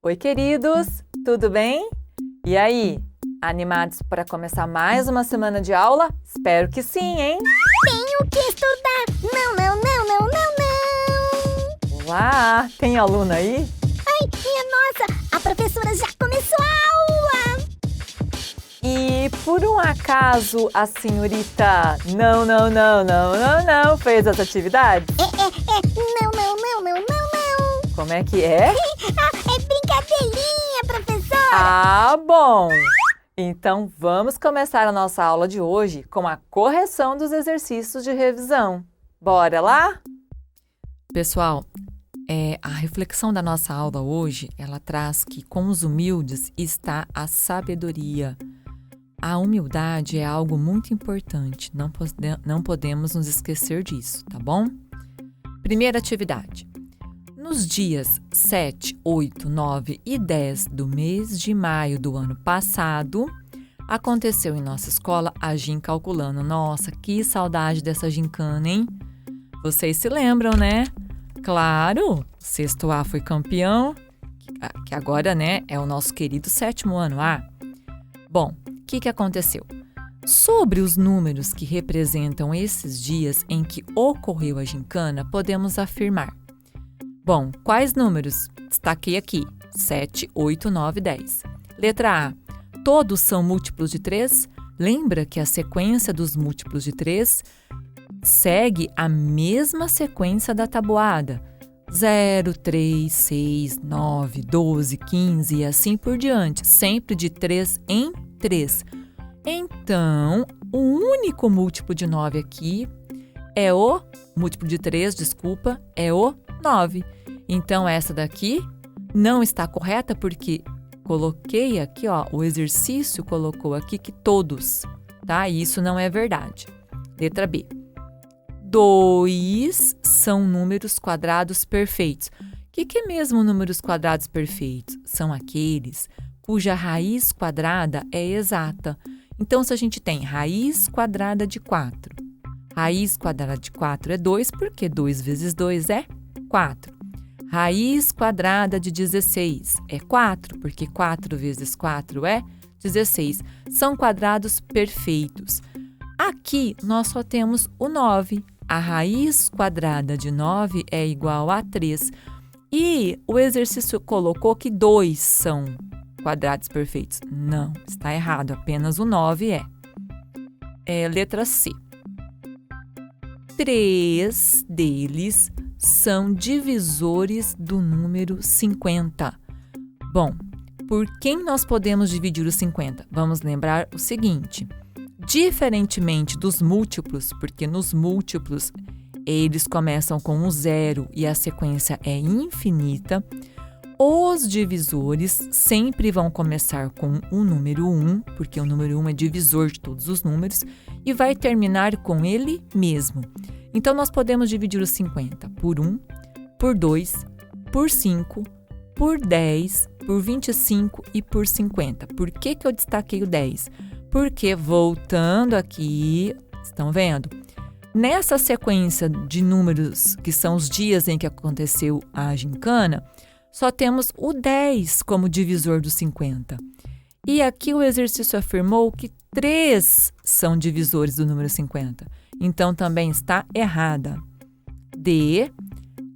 Oi, queridos! Tudo bem? E aí, animados para começar mais uma semana de aula? Espero que sim, hein? Tenho que estudar! Não, não, não, não, não, não! Olá! Tem aluno aí? Ai, minha nossa! A professora já começou a aula! E por um acaso a senhorita não fez essa atividade? Não, não, não, não, não, não! Como é que é? É brincadeirinha, professora! Ah, bom! Então vamos começar a nossa aula de hoje com a correção dos exercícios de revisão. Bora lá? Pessoal, a reflexão da nossa aula hoje, ela traz que com os humildes está a sabedoria. A humildade é algo muito importante, não podemos nos esquecer disso, tá bom? Primeira atividade. Nos dias 7, 8, 9 e 10 do mês de maio do ano passado, aconteceu em nossa escola a Gin Calculando. Nossa, que saudade dessa gincana, hein? Vocês se lembram, né? Claro, o sexto A foi campeão, que agora, né, é o nosso querido sétimo ano A. Bom, o que aconteceu? Sobre os números que representam esses dias em que ocorreu a gincana, podemos afirmar. Bom, quais números? Destaquei aqui, 7, 8, 9, 10. Letra A, todos são múltiplos de 3? Lembra que a sequência dos múltiplos de 3 segue a mesma sequência da tabuada. 0, 3, 6, 9, 12, 15 e assim por diante, sempre de 3 em 3. Então, o único múltiplo de 9 aqui é o múltiplo de 3, é o 9. Então, essa daqui não está correta porque coloquei aqui, ó, o exercício colocou aqui que todos, tá? E isso não é verdade. Letra B. 2 são números quadrados perfeitos. O que é mesmo números quadrados perfeitos? São aqueles cuja raiz quadrada é exata. Então, se a gente tem raiz quadrada de 4, raiz quadrada de 4 é 2, porque 2 vezes 2 é 4. Raiz quadrada de 16 é 4, porque 4 vezes 4 é 16. São quadrados perfeitos. Aqui, nós só temos o 9. A raiz quadrada de 9 é igual a 3. E o exercício colocou que 2 são quadrados perfeitos. Não, está errado. Apenas o 9 é. Letra C. 3 deles são divisores do número 50. Bom, por quem nós podemos dividir o 50? Vamos lembrar o seguinte. Diferentemente dos múltiplos, porque nos múltiplos eles começam com um 0 e a sequência é infinita, os divisores sempre vão começar com o número 1, porque o número 1 é divisor de todos os números, e vai terminar com ele mesmo. Então, nós podemos dividir os 50 por 1, por 2, por 5, por 10, por 25 e por 50. Por que eu destaquei o 10? Porque, voltando aqui, estão vendo? Nessa sequência de números, que são os dias em que aconteceu a gincana, só temos o 10 como divisor do 50. E aqui o exercício afirmou que 3 são divisores do número 50. Então, também está errada. D.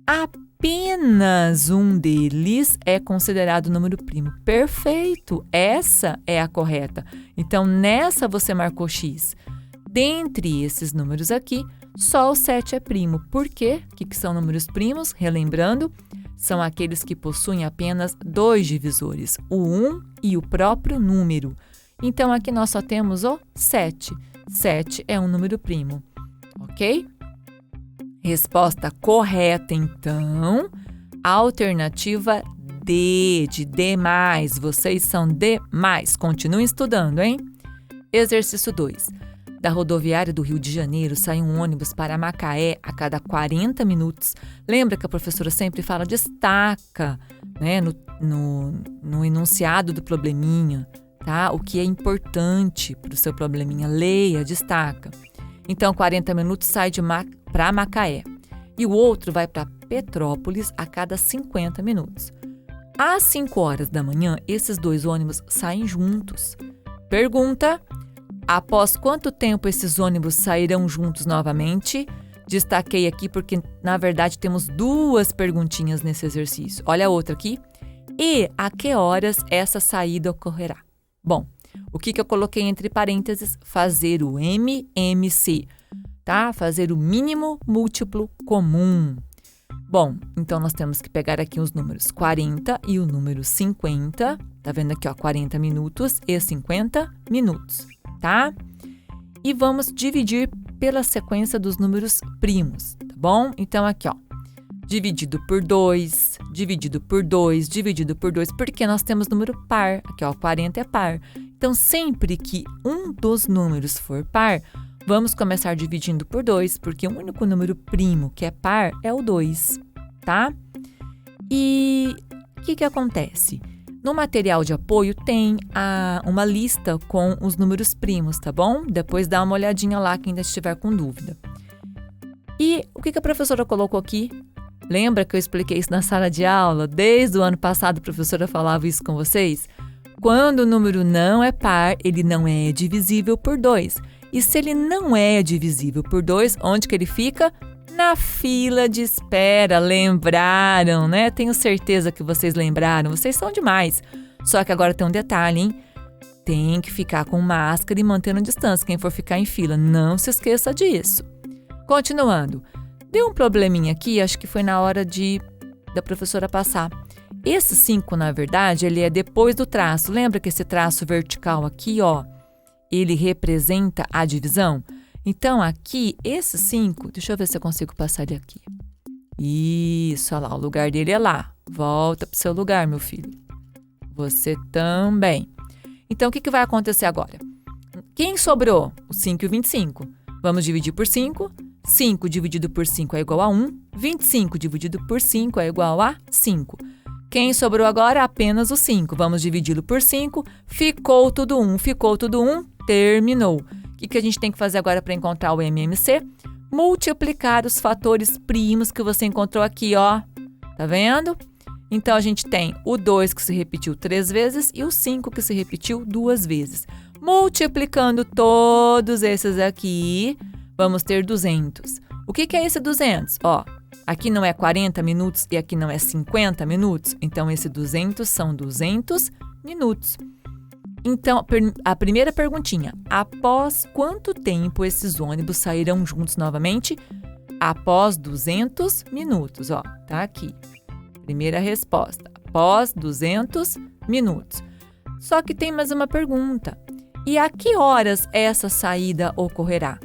Apenas um deles é considerado número primo. Perfeito! Essa é a correta. Então, nessa você marcou X. Dentre esses números aqui, só o 7 é primo. Por quê? O que são números primos? Relembrando, são aqueles que possuem apenas 2 divisores, o 1 e o próprio número. Então, aqui nós só temos o 7. 7 é um número primo, ok? Resposta correta, então, alternativa D, de D+. Vocês são D+. Continuem estudando, hein? Exercício 2. Da rodoviária do Rio de Janeiro sai um ônibus para Macaé a cada 40 minutos. Lembra que a professora sempre fala, destaca, né, no enunciado do probleminha, tá? O que é importante para o seu probleminha. Leia, destaca. Então, 40 minutos sai para Macaé. E o outro vai para Petrópolis a cada 50 minutos. Às 5 horas da manhã, esses dois ônibus saem juntos. Pergunta: após quanto tempo esses ônibus sairão juntos novamente? Destaquei aqui porque, na verdade, temos duas perguntinhas nesse exercício. Olha a outra aqui. E a que horas essa saída ocorrerá? Bom, o que eu coloquei entre parênteses? Fazer o MMC, tá? Fazer o mínimo múltiplo comum. Bom, então nós temos que pegar aqui os números 40 e o número 50. Tá vendo aqui, ó, 40 minutos e 50 minutos, tá? E vamos dividir pela sequência dos números primos, tá bom? Então, aqui, ó, dividido por 2, dividido por 2, dividido por 2, porque nós temos número par. Aqui, ó, 40 é par. Então, sempre que um dos números for par, vamos começar dividindo por 2, porque o único número primo que é par é o 2, tá? E o que acontece? No material de apoio tem uma lista com os números primos, tá bom? Depois dá uma olhadinha lá quem ainda estiver com dúvida. E o que a professora colocou aqui? Lembra que eu expliquei isso na sala de aula? Desde o ano passado a professora falava isso com vocês? Quando o número não é par, ele não é divisível por 2. E se ele não é divisível por 2, onde que ele fica? Na fila de espera. Lembraram, né? Tenho certeza que vocês lembraram. Vocês são demais. Só que agora tem um detalhe, hein? Tem que ficar com máscara e mantendo distância. Quem for ficar em fila, não se esqueça disso. Continuando. Deu um probleminha aqui, acho que foi na hora da professora passar. Esse 5, na verdade, ele é depois do traço. Lembra que esse traço vertical aqui, ó, ele representa a divisão? Então, aqui, esse 5, deixa eu ver se eu consigo passar ele aqui. Isso, olha lá, o lugar dele é lá. Volta para o seu lugar, meu filho. Você também. Então, o que vai acontecer agora? Quem sobrou? O 5 e o 25. Vamos dividir por 5. 5 dividido por 5 é igual a 1. 25 dividido por 5 é igual a 5. Quem sobrou agora? Apenas o 5. Vamos dividi-lo por 5. Ficou tudo 1. Ficou tudo 1. Terminou. O que a gente tem que fazer agora para encontrar o MMC? Multiplicar os fatores primos que você encontrou aqui, ó. Tá vendo? Então, a gente tem o 2 que se repetiu 3 vezes e o 5 que se repetiu 2 vezes. Multiplicando todos esses aqui, vamos ter 200. O que é esse 200? Ó, aqui não é 40 minutos e aqui não é 50 minutos. Então, esse 200 são 200 minutos. Então, a primeira perguntinha. Após quanto tempo esses ônibus sairão juntos novamente? Após 200 minutos. Ó, tá aqui. Primeira resposta. Após 200 minutos. Só que tem mais uma pergunta. E a que horas essa saída ocorrerá?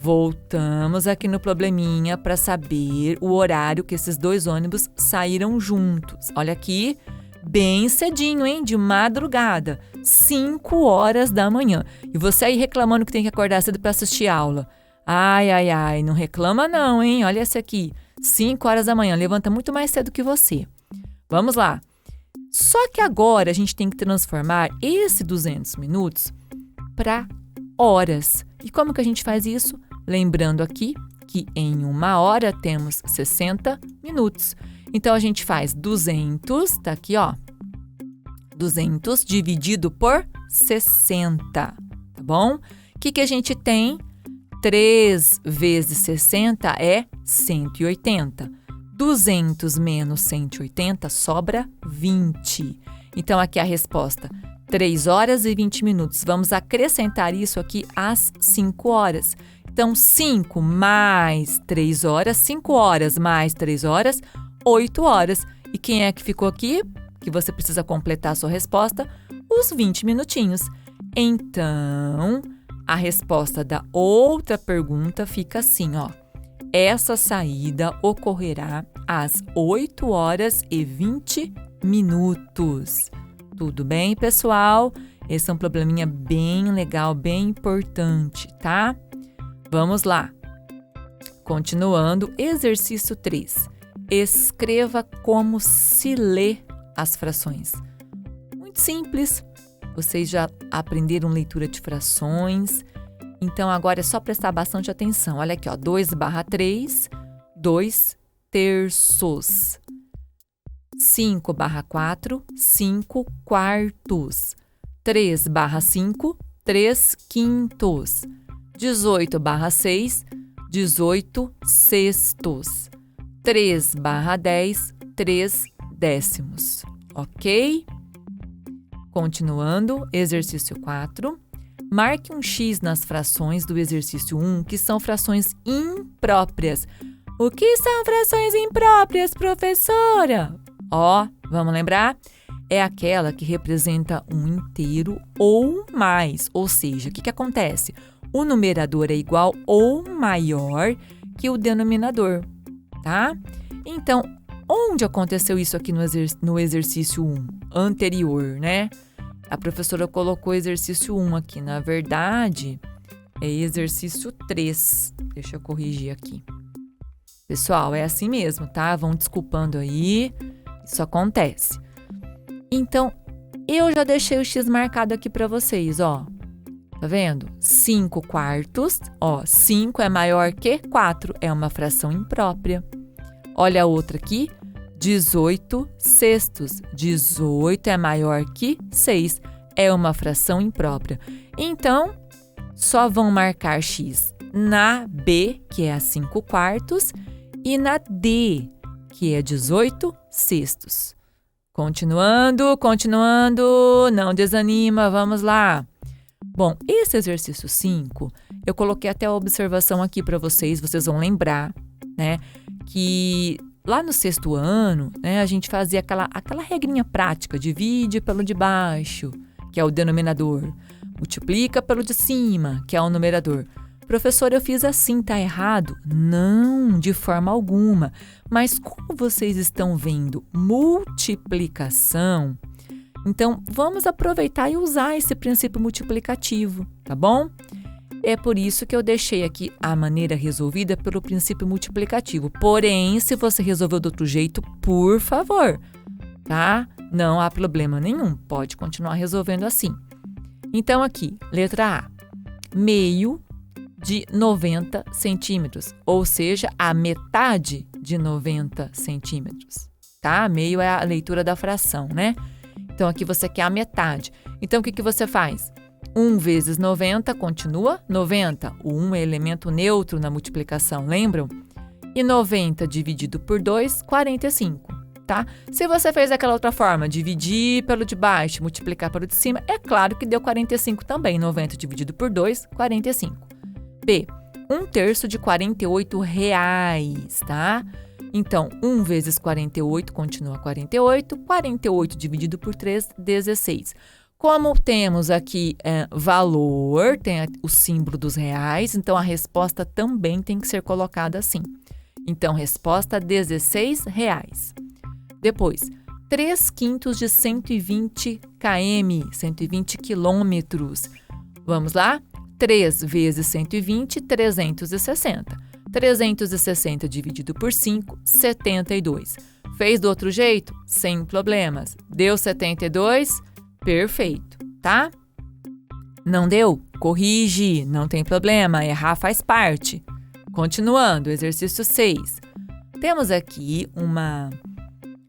Voltamos aqui no probleminha para saber o horário que esses dois ônibus saíram juntos. Olha aqui, bem cedinho, hein? De madrugada, 5 horas da manhã. E você aí reclamando que tem que acordar cedo para assistir aula. Ai, ai, ai, não reclama não, hein? Olha esse aqui, 5 horas da manhã, levanta muito mais cedo que você. Vamos lá. Só que agora a gente tem que transformar esse 200 minutos para horas. E como que a gente faz isso? Lembrando aqui que em 1 hora temos 60 minutos. Então, a gente faz 200, tá aqui, ó. 200 dividido por 60, tá bom? O que a gente tem? 3 vezes 60 é 180. 200 menos 180 sobra 20. Então, aqui a resposta, 3 horas e 20 minutos. Vamos acrescentar isso aqui às 5 horas. Então, 5 mais 3 horas, 5 horas mais 3 horas, 8 horas. E quem é que ficou aqui? Que você precisa completar a sua resposta? Os 20 minutinhos. Então, a resposta da outra pergunta fica assim, ó. Essa saída ocorrerá às 8 horas e 20 minutos. Tudo bem, pessoal? Esse é um probleminha bem legal, bem importante, tá? Vamos lá. Continuando, exercício 3. Escreva como se lê as frações. Muito simples. Vocês já aprenderam leitura de frações. Então, agora é só prestar bastante atenção. Olha aqui, ó. 2/3, 2 terços. 5/4, 5 quartos. 3/5, 3 quintos. 18/6, 18 sextos. 3/10, 3 décimos. Ok? Continuando, exercício 4. Marque um X nas frações do exercício 1, que são frações impróprias. O que são frações impróprias, professora? Vamos lembrar? É aquela que representa um inteiro ou mais. Ou seja, o que acontece? O numerador é igual ou maior que o denominador, tá? Então, onde aconteceu isso aqui no exercício 1? Anterior, né? A professora colocou exercício 1 aqui. Na verdade, é exercício 3. Deixa eu corrigir aqui. Pessoal, é assim mesmo, tá? Vão desculpando aí. Isso acontece. Então, eu já deixei o X marcado aqui para vocês, ó. Tá vendo? 5 quartos. 5 é maior que 4. É uma fração imprópria. Olha a outra aqui. 18 sextos. 18 é maior que 6. É uma fração imprópria. Então, só vão marcar X na B, que é a 5 quartos, e na D, que é 18 sextos. Continuando, não desanima, vamos lá. Bom, esse exercício 5, eu coloquei até a observação aqui para vocês vão lembrar, né, que lá no 6º ano, né, a gente fazia aquela regrinha prática, divide pelo de baixo, que é o denominador, multiplica pelo de cima, que é o numerador. Professor, eu fiz assim, tá errado? Não, de forma alguma. Mas como vocês estão vendo multiplicação, então vamos aproveitar e usar esse princípio multiplicativo, tá bom? É por isso que eu deixei aqui a maneira resolvida pelo princípio multiplicativo. Porém, se você resolveu do outro jeito, por favor, tá? Não há problema nenhum, pode continuar resolvendo assim. Então aqui, letra A, meio de 90 centímetros, ou seja, a metade de 90 centímetros, tá? Meio é a leitura da fração, né? Então, aqui você quer a metade. Então, o que você faz? 1 vezes 90 continua 90. O 1 é elemento neutro na multiplicação, lembram? E 90 dividido por 2, 45, tá? Se você fez aquela outra forma, dividir pelo de baixo, multiplicar pelo de cima, é claro que deu 45 também. 90 dividido por 2, 45. B, 1/3 de 48 reais, tá? Então, 1 vezes 48 continua 48, 48 dividido por 3, 16. Como temos aqui valor, tem o símbolo dos reais, então a resposta também tem que ser colocada assim. Então, resposta 16 reais. Depois, 3 quintos de 120 km, 120 quilômetros. Vamos lá? 3 vezes 120, 360. 360 dividido por 5, 72. Fez do outro jeito? Sem problemas. Deu 72? Perfeito, tá? Não deu? Corrige, não tem problema, errar faz parte. Continuando, exercício 6. Temos aqui uma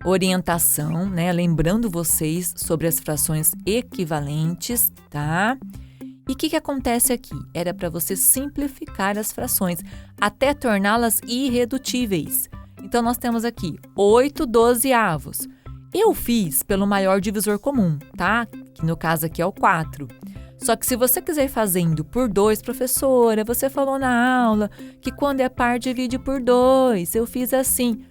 orientação, né? Lembrando vocês sobre as frações equivalentes, tá? E o que acontece aqui? Era para você simplificar as frações até torná-las irredutíveis. Então, nós temos aqui 8/12. Eu fiz pelo maior divisor comum, tá? Que no caso aqui é o 4. Só que se você quiser ir fazendo por 2, professora, você falou na aula que quando é par divide por 2. Eu fiz assim.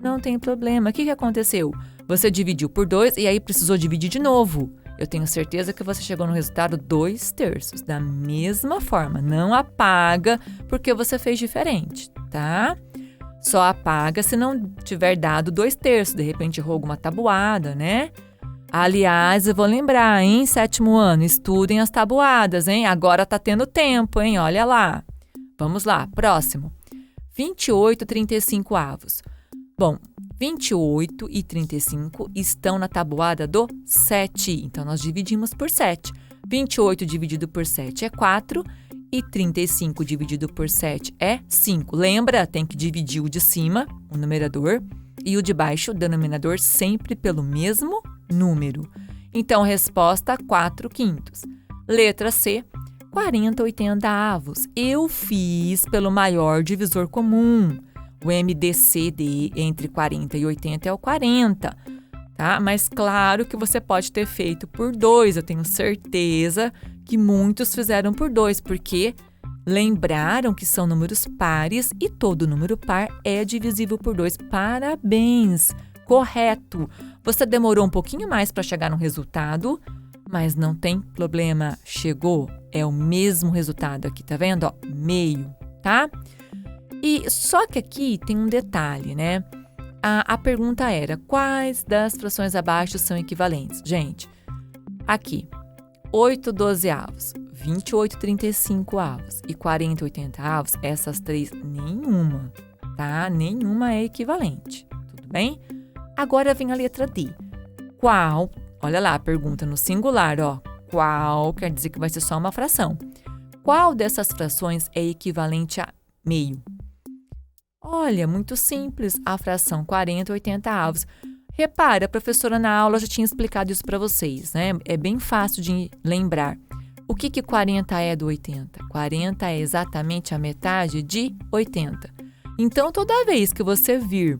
Não tem problema. O que aconteceu? Você dividiu por 2 e aí precisou dividir de novo. Eu tenho certeza que você chegou no resultado 2/3. Da mesma forma, não apaga porque você fez diferente, tá? Só apaga se não tiver dado 2/3. De repente errou alguma tabuada, né? Aliás, eu vou lembrar, hein? 7º ano, estudem as tabuadas, hein? Agora tá tendo tempo, hein? Olha lá. Vamos lá, próximo. 28/35. Bom, 28 e 35 estão na tabuada do 7. Então, nós dividimos por 7. 28 dividido por 7 é 4 e 35 dividido por 7 é 5. Lembra? Tem que dividir o de cima, o numerador, e o de baixo, o denominador, sempre pelo mesmo número. Então, resposta 4/5. Letra C, 40/80. Eu fiz pelo maior divisor comum. O MDCD entre 40 e 80 é o 40, tá? Mas claro que você pode ter feito por 2. Eu tenho certeza que muitos fizeram por 2, porque lembraram que são números pares e todo número par é divisível por 2. Parabéns! Correto! Você demorou um pouquinho mais para chegar no resultado, mas não tem problema. Chegou, é o mesmo resultado aqui, tá vendo? Ó, meio, tá? E só que aqui tem um detalhe, né? A pergunta era, quais das frações abaixo são equivalentes? Gente, aqui, 8/12, 28/35 e 40/80, essas três, nenhuma, tá? Nenhuma é equivalente, tudo bem? Agora vem a letra D. Qual, olha lá, a pergunta no singular, ó. Qual quer dizer que vai ser só uma fração. Qual dessas frações é equivalente a meio? Olha, muito simples, a fração 40/80. Repara, a professora na aula já tinha explicado isso para vocês, né? É bem fácil de lembrar. O que 40 é do 80? 40 é exatamente a metade de 80. Então, toda vez que você vir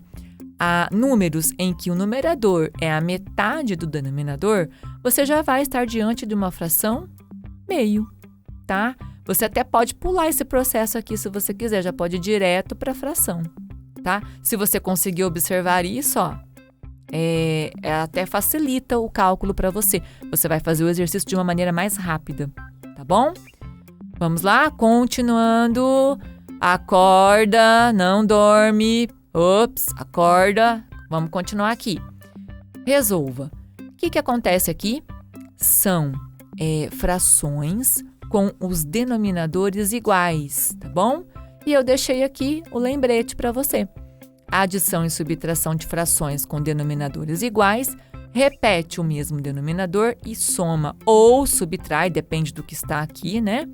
números em que o numerador é a metade do denominador, você já vai estar diante de uma fração meio, tá? Você até pode pular esse processo aqui se você quiser, já pode ir direto para a fração, tá? Se você conseguir observar isso, ó, até facilita o cálculo para você. Você vai fazer o exercício de uma maneira mais rápida, tá bom? Vamos lá, continuando. Acorda, não dorme. Ops, acorda. Vamos continuar aqui. Resolva. O que acontece aqui? São frações com os denominadores iguais, tá bom? E eu deixei aqui o lembrete para você. A adição e subtração de frações com denominadores iguais repete o mesmo denominador e soma ou subtrai, depende do que está aqui, né?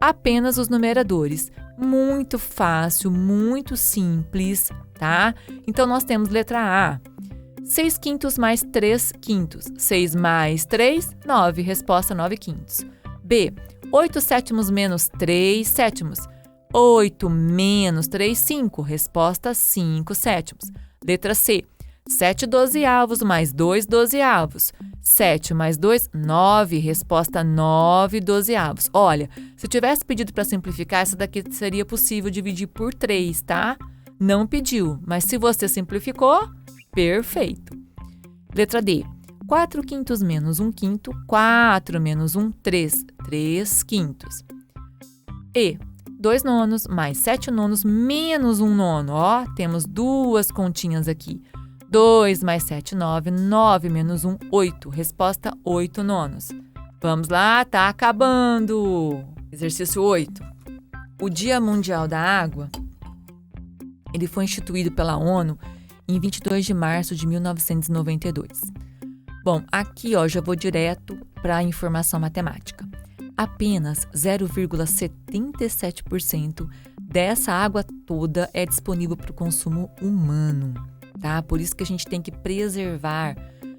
Apenas os numeradores. Muito fácil, muito simples, tá? Então, nós temos letra A. 6/5 mais 3/5. 6 mais 3, 9. Resposta 9/5. B. 8/7 menos 3/7. 8 menos 3/5. Resposta 5/7. Letra C. 7/12 mais 2/12. 7 mais 2, 9. Resposta 9/12. Olha, se tivesse pedido para simplificar, essa daqui seria possível dividir por 3, tá? Não pediu, mas se você simplificou, perfeito. Letra D. 4/5 menos 1/5. 4 menos 1, 3. 3/5. E. 2/9 mais 7/9 menos 1/9. Ó, temos duas continhas aqui. 2 mais 7, 9. 9 menos 1, 8. Resposta 8/9. Vamos lá, tá acabando. Exercício 8. O Dia Mundial da Água, ele foi instituído pela ONU em 22 de março de 1992. Bom, aqui ó, já vou direto para a informação matemática. Apenas 0,77% dessa água toda é disponível para o consumo humano, tá? Por isso que a gente tem que preservar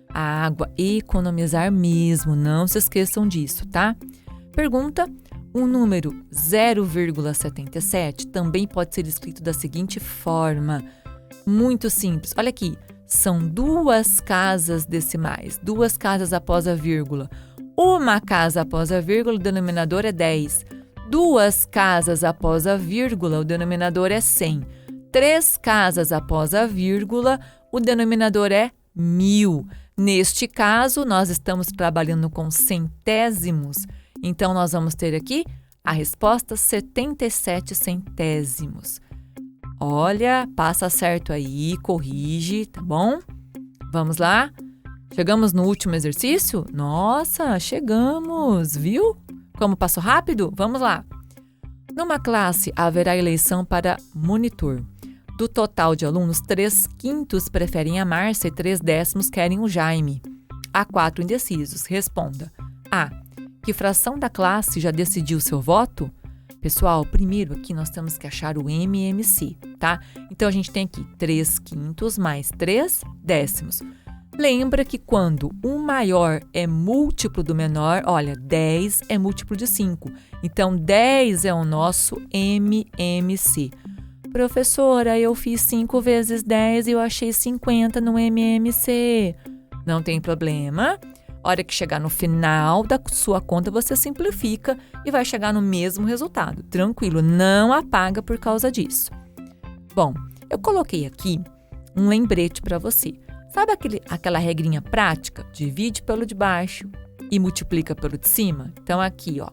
a água, economizar mesmo, não se esqueçam disso, tá? Pergunta, o número 0,77 também pode ser escrito da seguinte forma, muito simples, olha aqui, são duas casas decimais, duas casas após a vírgula. Uma casa após a vírgula, o denominador é 10. Duas casas após a vírgula, o denominador é 100. 3 casas após a vírgula, o denominador é 1000. Neste caso, nós estamos trabalhando com centésimos. Então, nós vamos ter aqui a resposta 77 centésimos. Olha, passa certo aí, corrige, tá bom? Vamos lá? Chegamos no último exercício? Nossa, chegamos, viu? Como passou rápido? Vamos lá. Numa classe, haverá eleição para monitor. Do total de alunos, 3/5 preferem a Márcia e 3/10 querem o Jaime. Há 4 indecisos. Responda. A. Que fração da classe já decidiu seu voto? Pessoal, primeiro aqui nós temos que achar o MMC, tá? Então, a gente tem aqui 3/5 mais 3/10. Lembra que quando o maior é múltiplo do menor, olha, 10 é múltiplo de 5. Então, 10 é o nosso MMC. Professora, eu fiz 5 vezes 10 e eu achei 50 no MMC. Não tem problema. Hora que chegar no final da sua conta, você simplifica e vai chegar no mesmo resultado. Tranquilo, não apaga por causa disso. Bom, eu coloquei aqui um lembrete para você. Sabe aquela regrinha prática? Divide pelo de baixo e multiplica pelo de cima? Então, aqui, ó,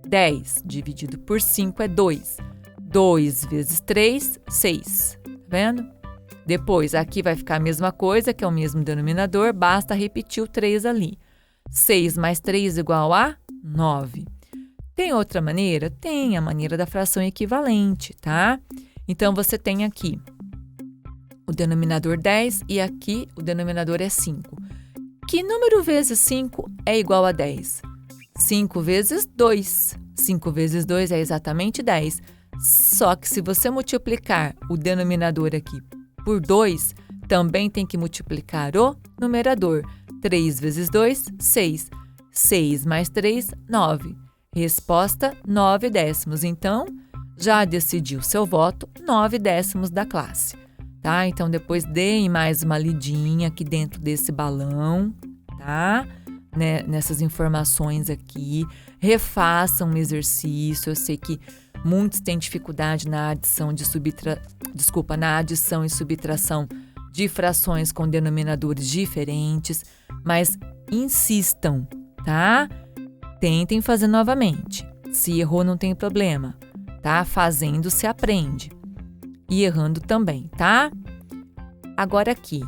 10 dividido por 5 é 2. 2 vezes 3, 6. Tá vendo? Depois, aqui vai ficar a mesma coisa, que é o mesmo denominador, basta repetir o 3 ali. 6 mais 3 igual a 9. Tem outra maneira? Tem a maneira da fração equivalente, tá? Então, você tem aqui o denominador 10 e aqui o denominador é 5. Que número vezes 5 é igual a 10? 5 vezes 2. 5 vezes 2 é exatamente 10. Só que se você multiplicar o denominador aqui por 2, também tem que multiplicar o numerador. 3 vezes 2, 6. 6 mais 3, 9. Resposta, 9/10. Então, já decidiu seu voto, 9/10 da classe. Tá? Então, depois deem mais uma lidinha aqui dentro desse balão, tá? Né? Nessas informações aqui. Refaçam um exercício. Eu sei que muitos têm dificuldade na adição e subtração de frações com denominadores diferentes, mas insistam, tá? Tentem fazer novamente. Se errou, não tem problema, tá? Fazendo se aprende. E errando também, tá? Agora aqui,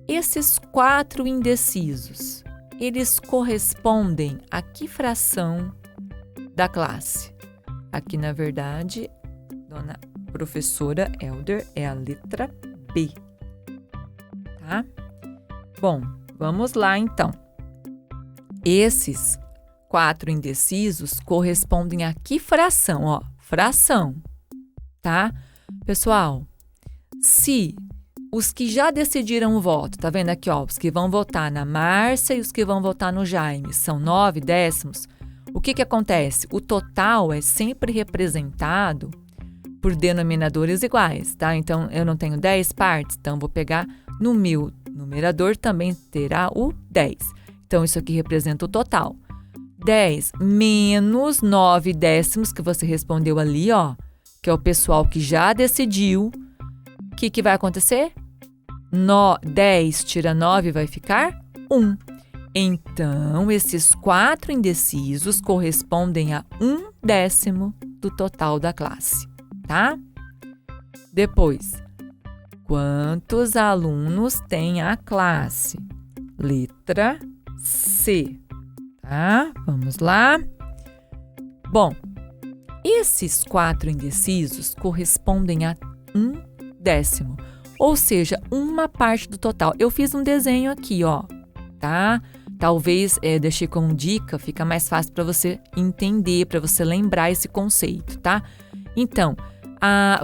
esses 4 indecisos, eles correspondem a que fração da classe? Aqui, na verdade, dona professora Elder é a letra B, tá? Bom, vamos lá, então. Esses 4 indecisos correspondem a que fração? Ó, fração, tá? Pessoal, se os que já decidiram o voto, tá vendo aqui, ó, os que vão votar na Márcia e os que vão votar no Jaime são 9/10, o que acontece? O total é sempre representado por denominadores iguais, tá? Então, eu não tenho 10 partes, então vou pegar no meu numerador também terá o 10. Então, isso aqui representa o total. 10 menos 9/10 que você respondeu ali, ó, que é o pessoal que já decidiu. O que vai acontecer? 10 tira 9 vai ficar 1. Então, esses 4 indecisos correspondem a 1/10 do total da classe, tá? Depois, quantos alunos tem a classe? Letra C, tá? Vamos lá. Bom, esses 4 indecisos correspondem a 1/10, ou seja, uma parte do total. Eu fiz um desenho aqui, ó, tá? Talvez deixei como dica, fica mais fácil para você entender, para você lembrar esse conceito, tá? Então,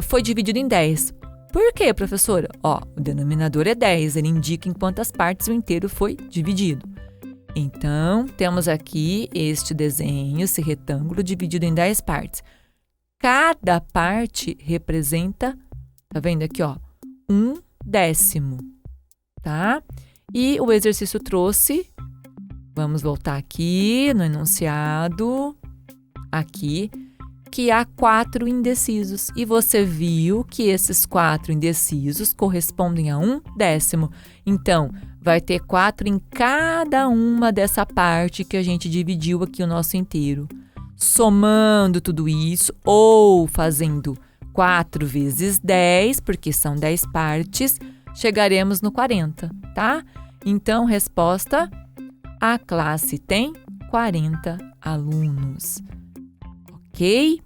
foi dividido em 10. Por quê, professora? Ó, o denominador é 10, ele indica em quantas partes o inteiro foi dividido. Então, temos aqui este desenho, esse retângulo dividido em 10 partes. Cada parte representa, tá vendo aqui, ó, 1/10, tá? E o exercício trouxe, vamos voltar aqui no enunciado, aqui, que há 4 indecisos. E você viu que esses 4 indecisos correspondem a 1/10. Então, vai ter 4 em cada uma dessa parte que a gente dividiu aqui o nosso inteiro. Somando tudo isso, ou fazendo 4 vezes 10, porque são 10 partes, chegaremos no 40, tá? Então, resposta, a classe tem 40 alunos. Ok?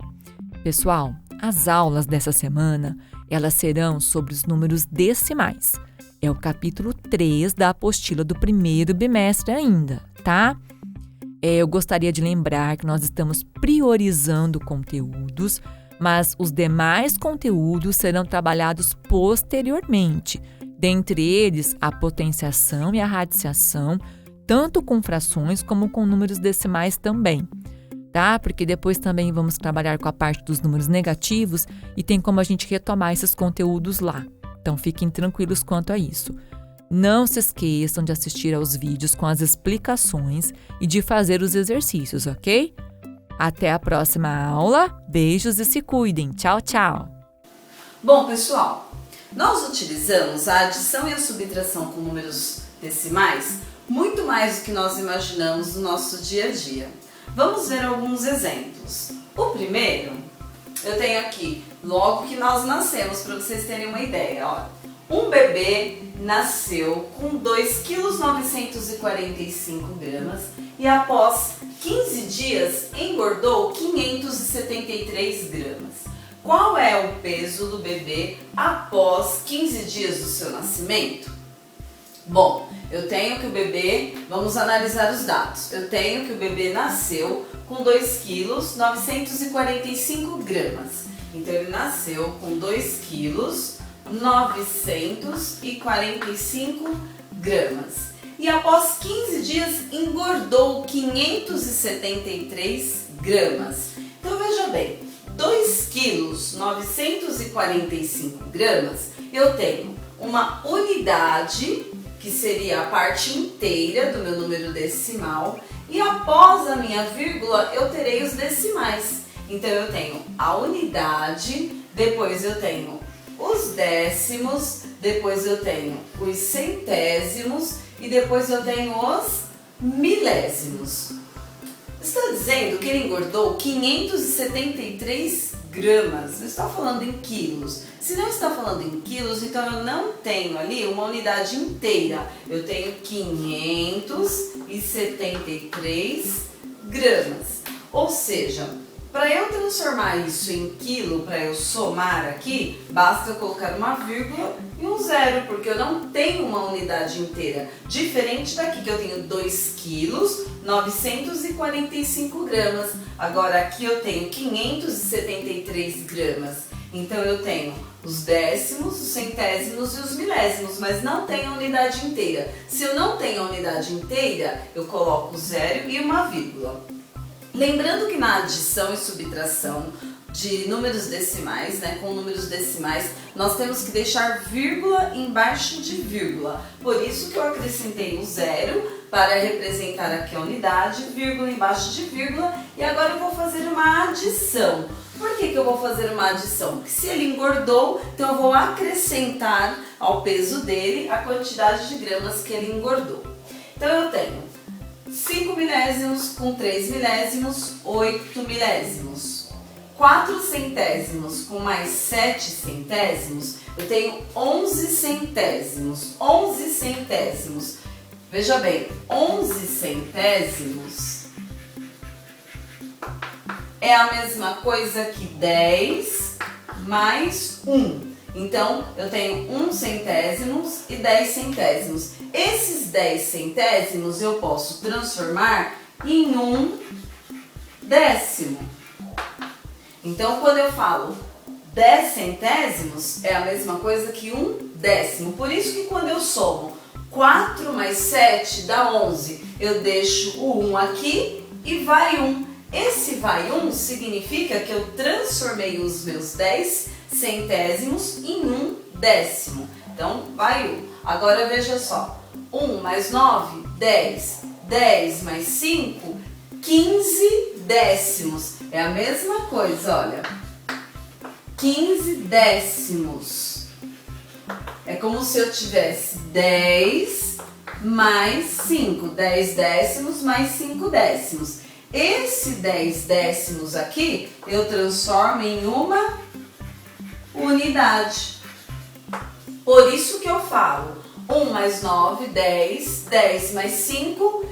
Pessoal, as aulas dessa semana, elas serão sobre os números decimais. É o capítulo 3 da apostila do primeiro bimestre ainda, tá? Eu gostaria de lembrar que nós estamos priorizando conteúdos, mas os demais conteúdos serão trabalhados posteriormente. Dentre eles, a potenciação e a radiciação, tanto com frações como com números decimais também, tá? Porque depois também vamos trabalhar com a parte dos números negativos e tem como a gente retomar esses conteúdos lá. Então, fiquem tranquilos quanto a isso. Não se esqueçam de assistir aos vídeos com as explicações e de fazer os exercícios, ok? Até a próxima aula. Beijos e se cuidem. Tchau, tchau! Bom, pessoal, nós utilizamos a adição e a subtração com números decimais muito mais do que nós imaginamos no nosso dia a dia. Vamos ver alguns exemplos. O primeiro, eu tenho aqui, logo que nós nascemos, para vocês terem uma ideia. Olha, um bebê nasceu com 2,945 kg e após 15 dias engordou 573 gramas. Qual é o peso do bebê após 15 dias do seu nascimento? Bom, eu tenho que o bebê, vamos analisar os dados. Eu tenho que o bebê nasceu com 2,945 gramas. Então ele nasceu com 2,945 gramas. E após 15 dias engordou 573 gramas. Então veja bem, 2,945 gramas, eu tenho uma unidade, que seria a parte inteira do meu número decimal, e após a minha vírgula eu terei os decimais. Então eu tenho a unidade, depois eu tenho os décimos, depois eu tenho os centésimos e depois eu tenho os milésimos. Está dizendo que ele engordou 573 gramas. Não está falando em quilos. Se não está falando em quilos, então eu não tenho ali uma unidade inteira. Eu tenho 573 gramas. Ou seja, para eu transformar isso em quilo, para eu somar aqui, basta eu colocar uma vírgula e um zero, porque eu não tenho uma unidade inteira. Diferente daqui que eu tenho 2 quilos, 945 gramas. Agora aqui eu tenho 573 gramas. Então eu tenho os décimos, os centésimos e os milésimos, mas não tenho a unidade inteira. Se eu não tenho a unidade inteira, eu coloco zero e uma vírgula. Lembrando que na adição e subtração de números decimais, com números decimais, nós temos que deixar vírgula embaixo de vírgula. Por isso que eu acrescentei o zero para representar aqui a unidade, vírgula embaixo de vírgula, e agora eu vou fazer uma adição. Por que eu vou fazer uma adição? Porque se ele engordou, então eu vou acrescentar ao peso dele a quantidade de gramas que ele engordou. Então eu tenho 5 milésimos com 3 milésimos, 8 milésimos. 4 centésimos com mais 7 centésimos, eu tenho 11 centésimos. 11 centésimos. Veja bem, 11 centésimos é a mesma coisa que 10 mais 1. Então, eu tenho 1 centésimos e 10 centésimos. Esses 10 centésimos eu posso transformar em 1 décimo. Então, quando eu falo 10 centésimos, é a mesma coisa que 1 décimo. Por isso que quando eu somo 4 mais 7 dá 11, eu deixo o 1 aqui e vai 1. Esse vai 1 significa que eu transformei os meus 10 centésimos em 1 décimo. Então, vai 1. Agora veja só, 1 mais 9, 10. 10 mais 5, 15 décimos. É a mesma coisa, olha. 15 décimos. É como se eu tivesse 10 mais 5. 10 décimos mais 5 décimos. Esse 10 décimos aqui, eu transformo em uma unidade. Por isso que eu falo 1 mais 9, 10. 10 mais 5,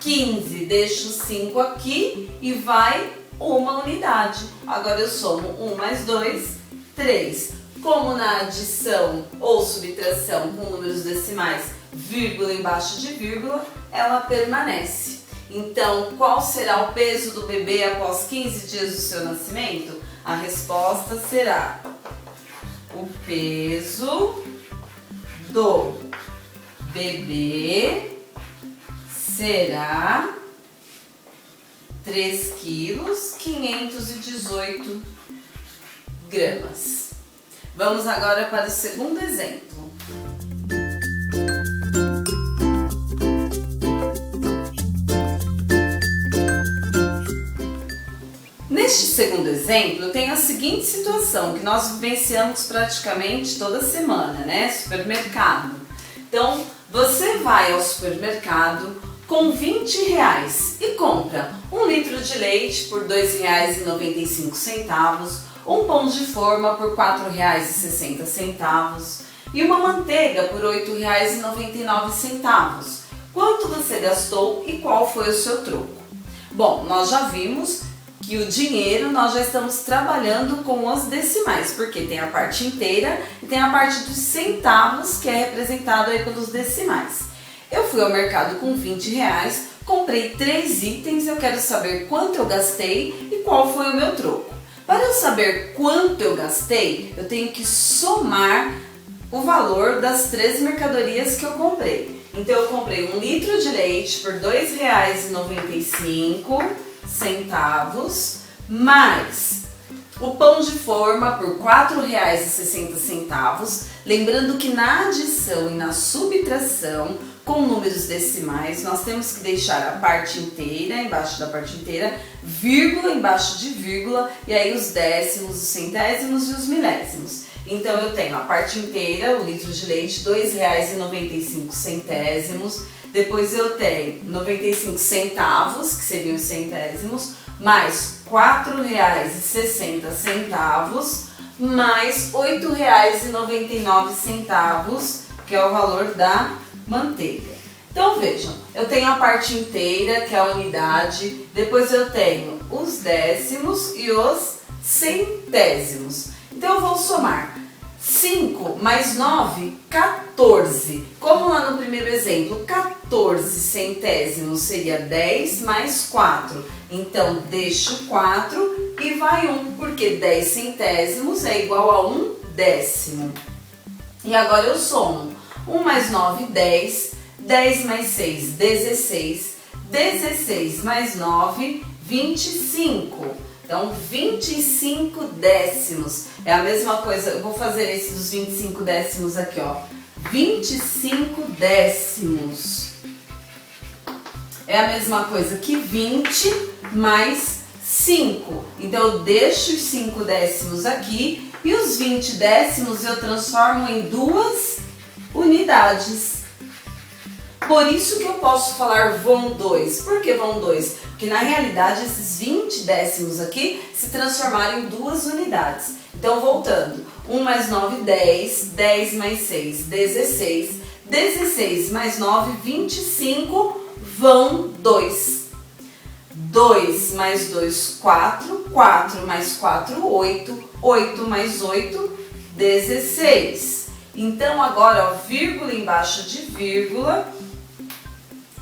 15. Deixo 5 aqui e vai uma unidade. Agora eu somo 1 mais 2, 3. Como na adição ou subtração com números decimais, vírgula embaixo de vírgula, ela permanece. Então, qual será o peso do bebê após 15 dias do seu nascimento? A resposta será: o peso do bebê será 3 quilos 518 gramas. Vamos agora para o segundo exemplo. Neste segundo exemplo, eu tenho a seguinte situação que nós vivenciamos praticamente toda semana, né? Supermercado. Então, você vai ao supermercado com R$20 e compra 1 litro de leite por R$2,95, um pão de forma por R$4,60 e uma manteiga por R$8,99. Quanto você gastou e qual foi o seu troco? Bom, nós já vimos que o dinheiro nós já estamos trabalhando com os decimais, porque tem a parte inteira e tem a parte dos centavos, que é representado aí pelos decimais. Eu fui ao mercado com R$20, comprei 3 itens, eu quero saber quanto eu gastei e qual foi o meu troco. Para eu saber quanto eu gastei, eu tenho que somar o valor das 3 mercadorias que eu comprei. Então eu comprei 1 litro de leite por R$2,95, mais o pão de forma por R$4,60. Lembrando que na adição e na subtração com números decimais nós temos que deixar a parte inteira embaixo da parte inteira, vírgula embaixo de vírgula, e aí os décimos, os centésimos e os milésimos. Então eu tenho a parte inteira, o litro de leite, R$2,95. Depois eu tenho 95 centavos, que seriam os centésimos, mais R$4,60, mais R$8,99, que é o valor da manteiga. Então vejam, eu tenho a parte inteira, que é a unidade, depois eu tenho os décimos e os centésimos. Então eu vou somar 5 mais 9, 14. Como lá no primeiro exemplo, 14 centésimos seria 10 mais 4. Então, deixo 4 e vai 1, porque 10 centésimos é igual a 1 décimo. E agora eu somo. 1 mais 9, 10. 10 mais 6, 16. 16 mais 9, 25. Então, 25 décimos. É a mesma coisa, eu vou fazer esse dos 25 décimos aqui, ó. 25 décimos. É a mesma coisa que 20 mais 5. Então, eu deixo os 5 décimos aqui e os 20 décimos eu transformo em 2 unidades. Por isso que eu posso falar vão 2. Por que vão 2? Porque na realidade esses 20 décimos aqui se transformaram em 2 unidades. Então voltando, 1 mais 9, 10, 10 mais 6, 16, 16 mais 9, 25, vão 2. 2 mais 2, 4, 4 mais 4, 8, 8 mais 8, 16. Então agora, ó, vírgula embaixo de vírgula.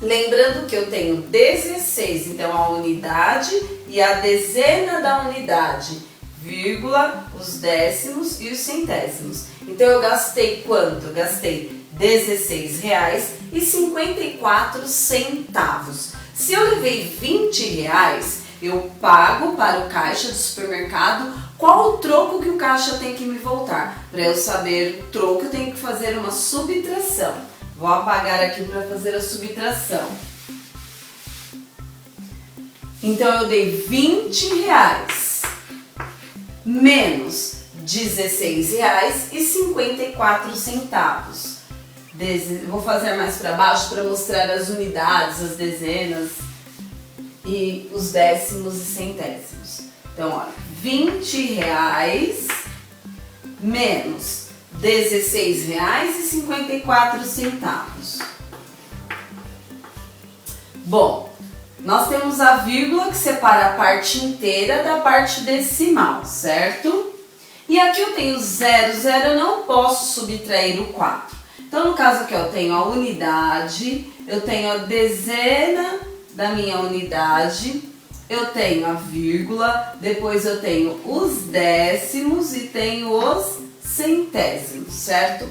Lembrando que eu tenho 16, então a unidade e a dezena da unidade, vírgula, os décimos e os centésimos. Então eu gastei quanto? Eu gastei R$16,54. Se eu levei R$20, eu pago para o caixa do supermercado qual o troco que o caixa tem que me voltar. Para eu saber o troco, eu tenho que fazer uma subtração. Vou apagar aqui para fazer a subtração. Então, eu dei R$20 menos R$16,54. Vou fazer mais para baixo para mostrar as unidades, as dezenas e os décimos e centésimos. Então, olha, R$20 menos R$16,54. Bom, nós temos a vírgula que separa a parte inteira da parte decimal, certo? E aqui eu tenho 0, 0, eu não posso subtrair o 4. Então, no caso aqui eu tenho a unidade, eu tenho a dezena da minha unidade, eu tenho a vírgula, depois eu tenho os décimos e tenho os centésimos, certo?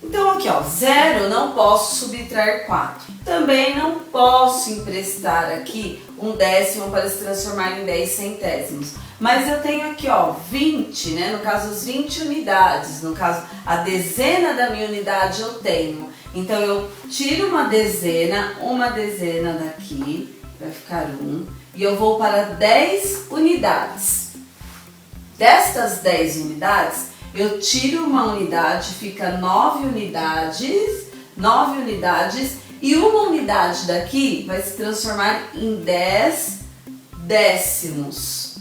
Então aqui ó, 0 não posso subtrair 4. Também não posso emprestar aqui um décimo para se transformar em 10 centésimos. Mas eu tenho aqui ó, 20, né? No caso as 20 unidades, no caso a dezena da minha unidade eu tenho. Então eu tiro uma dezena daqui, vai ficar 1, e eu vou para 10 unidades. Destas 10 unidades, eu tiro uma unidade, fica 9 unidades, e uma unidade daqui vai se transformar em 10 décimos.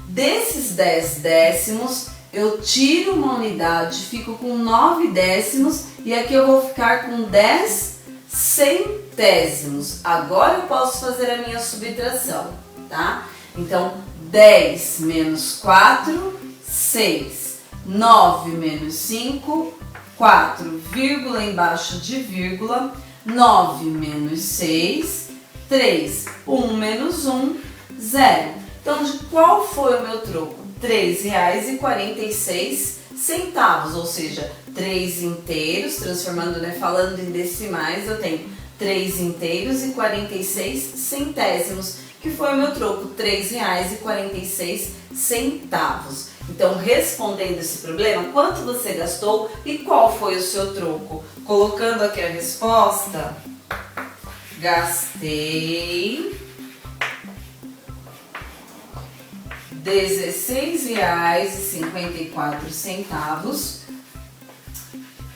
Desses 10 décimos, eu tiro uma unidade, fico com 9 décimos e aqui eu vou ficar com 10 centésimos. Agora eu posso fazer a minha subtração, tá? Então, 10 menos 4, 6. 9 menos 5, 4, vírgula embaixo de vírgula, 9 menos 6, 3, 1 menos 1, 0. Então, de qual foi o meu troco? R$ 3,46, ou seja, 3 inteiros, transformando, né, falando em decimais, eu tenho 3 inteiros e 46 centésimos, que foi o meu troco, R$ 3,46. Então, respondendo esse problema, quanto você gastou e qual foi o seu troco? Colocando aqui a resposta, gastei R$16,54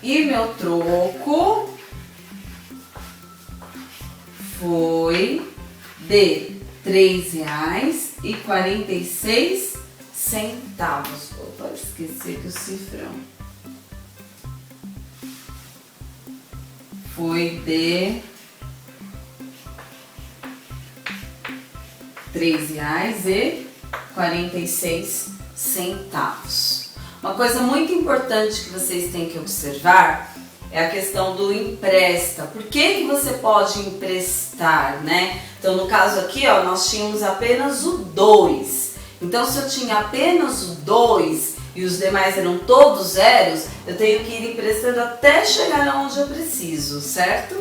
e meu troco foi de R$3,46. Opa, esqueci do cifrão. Foi de R$3,46. Uma coisa muito importante que vocês têm que observar é a questão do empresta. Por que você pode emprestar, né? Então, no caso aqui, ó, nós tínhamos apenas o 2. Então, se eu tinha apenas o 2 e os demais eram todos zeros, eu tenho que ir emprestando até chegar onde eu preciso, certo?